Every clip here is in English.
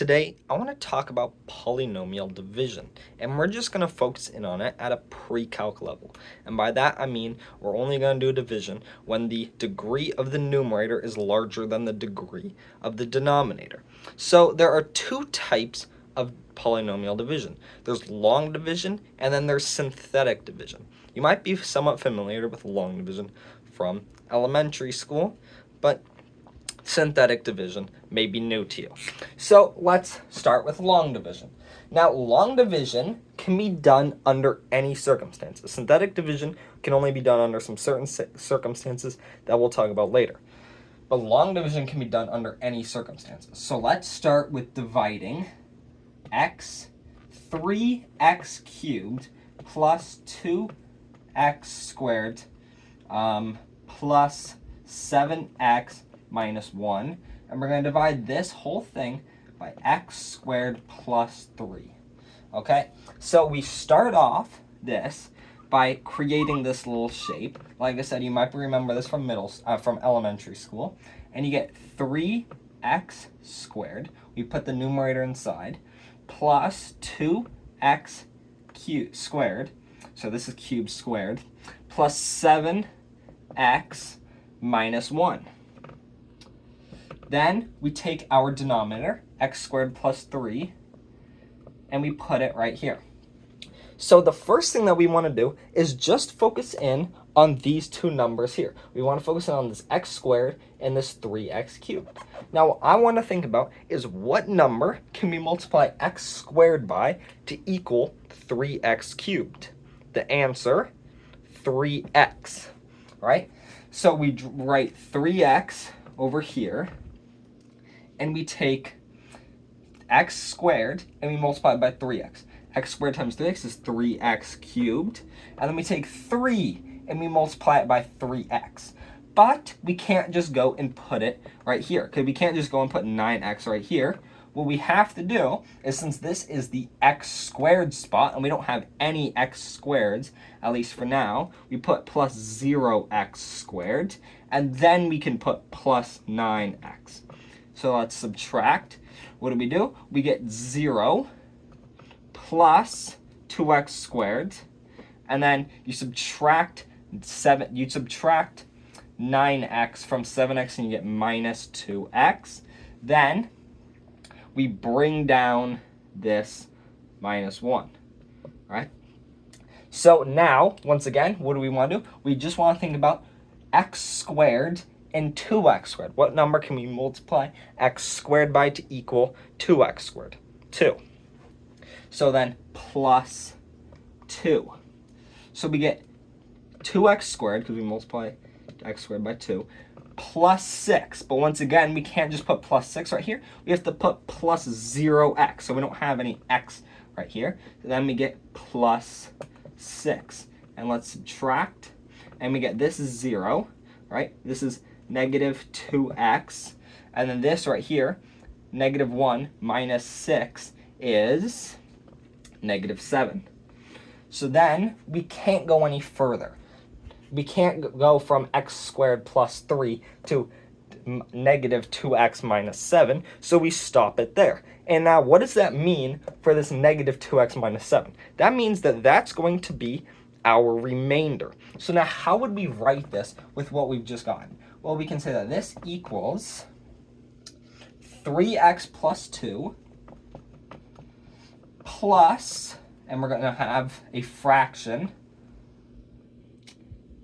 Today, I want to talk about polynomial division, and we're just going to focus in on it at a pre-calc level. And by that, I mean we're only going to do division when the degree of the numerator is larger than the degree of the denominator. So there are two types of polynomial division. There's long division, and then there's synthetic division. You might be somewhat familiar with long division from elementary school, but synthetic division may be new to you. So let's start with long division. Now, long division can be done under any circumstances. Synthetic division can only be done under some certain circumstances that we'll talk about later. But long division can be done under any circumstances. So let's start with dividing 3x cubed plus 2x squared plus 7x minus 1, and we're going to divide this whole thing by x squared plus 3. Okay, so we start off this by creating this little shape. Like I said, you might remember this from elementary school, and you get 3x squared. We put the numerator inside, plus 2x squared, so this is cubed squared, plus 7x minus 1. Then we take our denominator, x squared plus 3, and we put it right here. So the first thing that we want to do is just focus in on these two numbers here. We want to focus in on this x squared and this 3x cubed. Now, what I want to think about is what number can we multiply x squared by to equal 3x cubed? The answer, 3x, right? So we write 3x over here, and we take x squared and we multiply it by 3x. X squared times 3x is 3x cubed. And then we take 3 and we multiply it by 3x. But we can't just go and put it right here, because we can't just go and put 9x right here. What we have to do is, since this is the x squared spot and we don't have any x squareds, at least for now, we put plus 0x squared, and then we can put plus 9x. So let's subtract. What do? We get 0 plus 2x squared, and then you subtract 9x from 7x and you get minus 2x. Then we bring down this minus 1, right? So now, once again, what do we want to do? We just want to think about x squared and 2x squared. What number can we multiply x squared by to equal 2x squared? 2. So then plus 2. So we get 2x squared, because we multiply x squared by 2, plus 6. But once again, we can't just put plus 6 right here. We have to put plus 0x. So we don't have any x right here. So then we get plus 6. And let's subtract. And we get this is 0, right? This is negative 2x, and then this right here, negative 1 minus 6 is negative 7. So then we can't go any further. We can't go from x squared plus 3 to negative 2x minus 7, so we stop it there. And now what does that mean for this negative 2x minus 7? That means that that's going to be our remainder. So now how would we write this with what we've just gotten? Well, we can say that this equals 3x plus 2 plus, and we're going to have a fraction,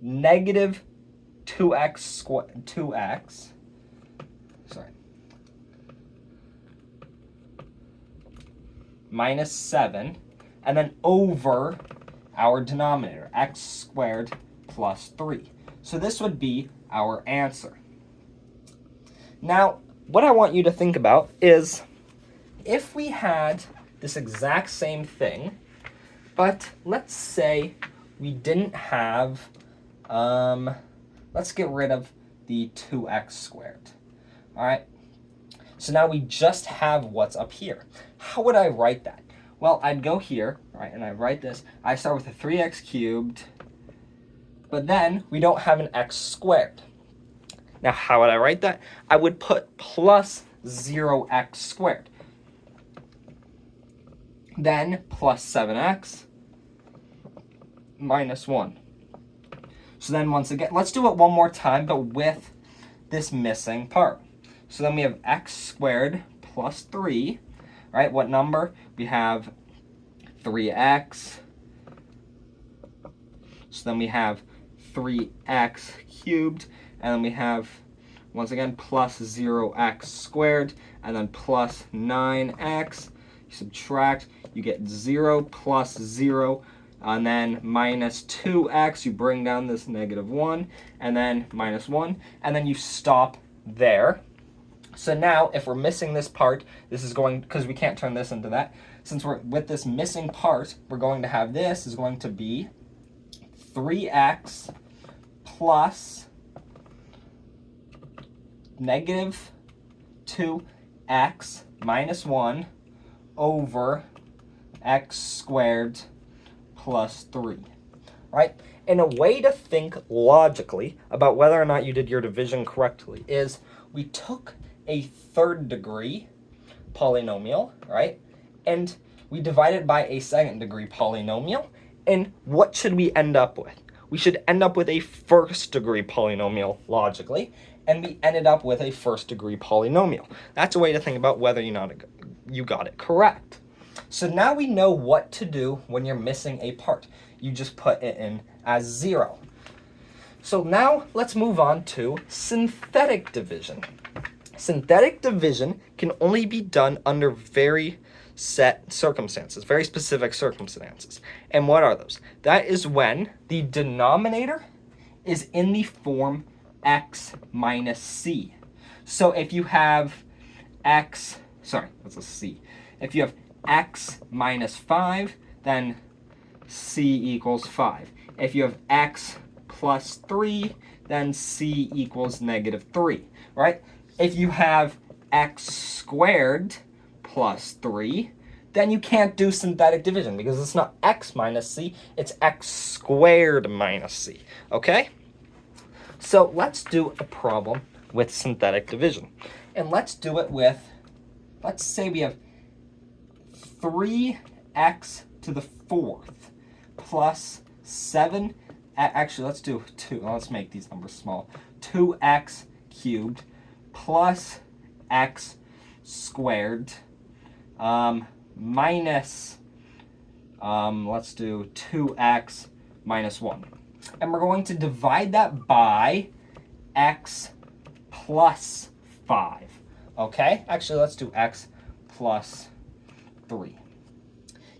negative 2x minus 7, and then over our denominator, x squared plus 3. So this would be our answer. Now, what I want you to think about is if we had this exact same thing, but let's say we didn't have, let's get rid of the 2x squared. All right. So now we just have what's up here. How would I write that? Well, I'd go here, right, and I write this. I start with a 3x cubed, but then we don't have an x squared. Now, how would I write that? I would put plus 0x squared. then plus 7x minus 1. So then once again, let's do it one more time, but with this missing part. So then we have x squared plus 3, right? What number? We have 3x. So then we have 3x cubed, and then we have, once again, plus 0x squared, and then plus 9x. You subtract, you get 0 plus 0, and then minus 2x. You bring down this negative 1, and then minus 1, and then you stop there. So now, if we're missing this part, this is going, because we can't turn this into that, since we're with this missing part, we're going to have this is going to be 3x plus negative 2x minus 1 over x squared plus 3, right? And a way to think logically about whether or not you did your division correctly is we took a third degree polynomial, right? And we divided by a second degree polynomial. And what should we end up with? We should end up with a first degree polynomial logically. And we ended up with a first degree polynomial. That's a way to think about whether you got it correct. So now we know what to do when you're missing a part. You just put it in as 0. So now let's move on to synthetic division. Synthetic division can only be done under very set circumstances, very specific circumstances. And what are those? That is when the denominator is in the form x minus c. So if you have x, sorry, that's a c. If you have x minus 5, then c equals 5. If you have x plus 3, then c equals negative 3, right? If you have x squared plus 3, then you can't do synthetic division because it's not x minus c, it's x squared minus c, okay? So let's do a problem with synthetic division. And let's do it with, let's say we have 3x to the 4th plus 7, actually let's do 2, let's make these numbers small, 2x cubed plus x squared minus, let's do 2x minus 1. And we're going to divide that by x plus 5, okay? Actually, let's do x plus 3.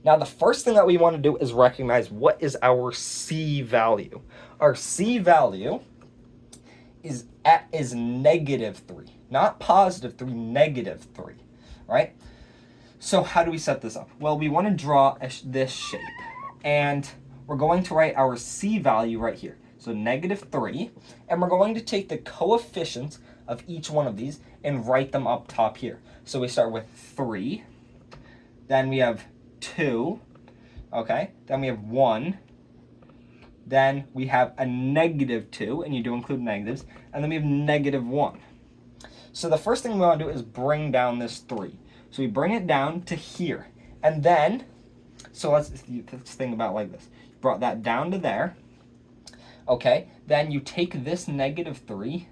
Now, the first thing that we want to do is recognize what is our c value. Our c value is negative 3, not positive 3, negative 3, right? So how do we set this up? Well, we want to draw this shape, and we're going to write our c value right here. So negative 3, and we're going to take the coefficients of each one of these and write them up top here. So we start with 3, then we have 2, okay, then we have 1, then we have a negative 2, and you do include negatives, and then we have negative 1. So the first thing we want to do is bring down this 3. So we bring it down to here, and then, so let's think about it like this. You brought that down to there, okay, then you take this negative 3,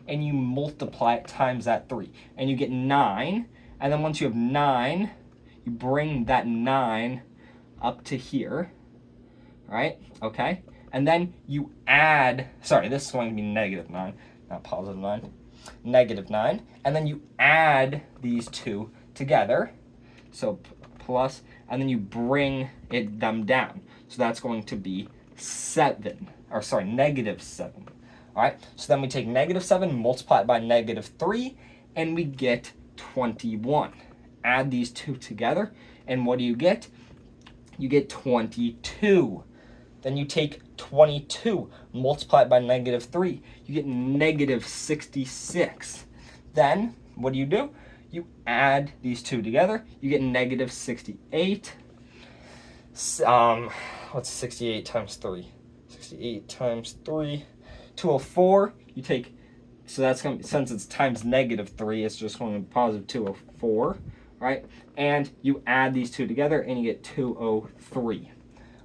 and you multiply it times that 3, and you get 9, and then once you have 9, you bring that 9 up to here, right, okay, and then you add, sorry, this is going to be negative 9, not positive 9, negative 9, and then you add these two together, so plus, and then you bring them down, so that's going to be 7, or sorry, negative 7, all right, so then we take negative 7, multiply it by negative 3, and we get 21. Add these two together, and what do you get? You get 22. Then you take 22, multiply it by negative 3. You get negative 66. Then, what do? You add these two together. You get negative 68. What's 68 times 3? 68 times 3, 204. You take, so that's going to be, since it's times negative 3, it's just going to be positive 204. right? And you add these two together and you get 203.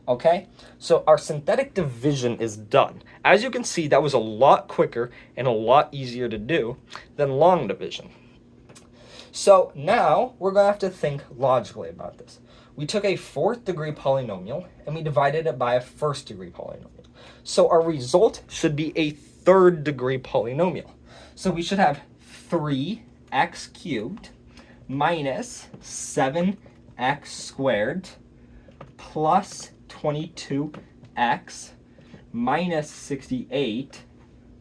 Okay, so our synthetic division is done. As you can see, that was a lot quicker and a lot easier to do than long division. So now we're going to have to think logically about this. We took a 4th degree polynomial and we divided it by a 1st degree polynomial. So our result should be a 3rd degree polynomial. So we should have 3x cubed minus 7x squared plus 22x minus 68,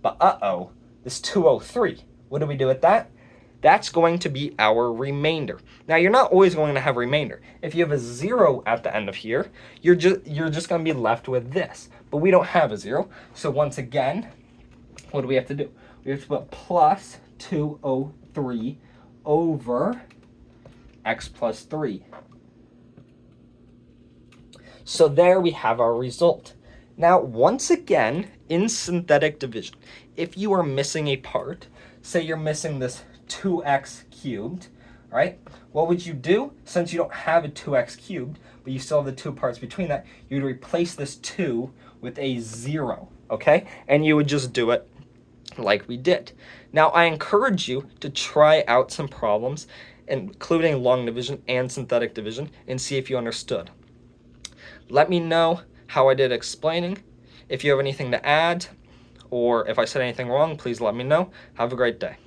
but this 203. What do we do with that? That's going to be our remainder. Now, you're not always going to have remainder. If you have a 0 at the end of here, you're just going to be left with this. But we don't have a 0, so once again, what do we have to do? We have to put plus 203 over x plus 3. So there we have our result. Now, once again, in synthetic division, if you are missing a part, say you're missing this 2x cubed, right? What would you do? Since you don't have a 2x cubed, but you still have the two parts between that, you would replace this 2 with a 0, okay? And you would just do it like we did. Now, I encourage you to try out some problems, including long division and synthetic division, and see if you understood. Let me know how I did explaining. If you have anything to add, or if I said anything wrong, please let me know. Have a great day.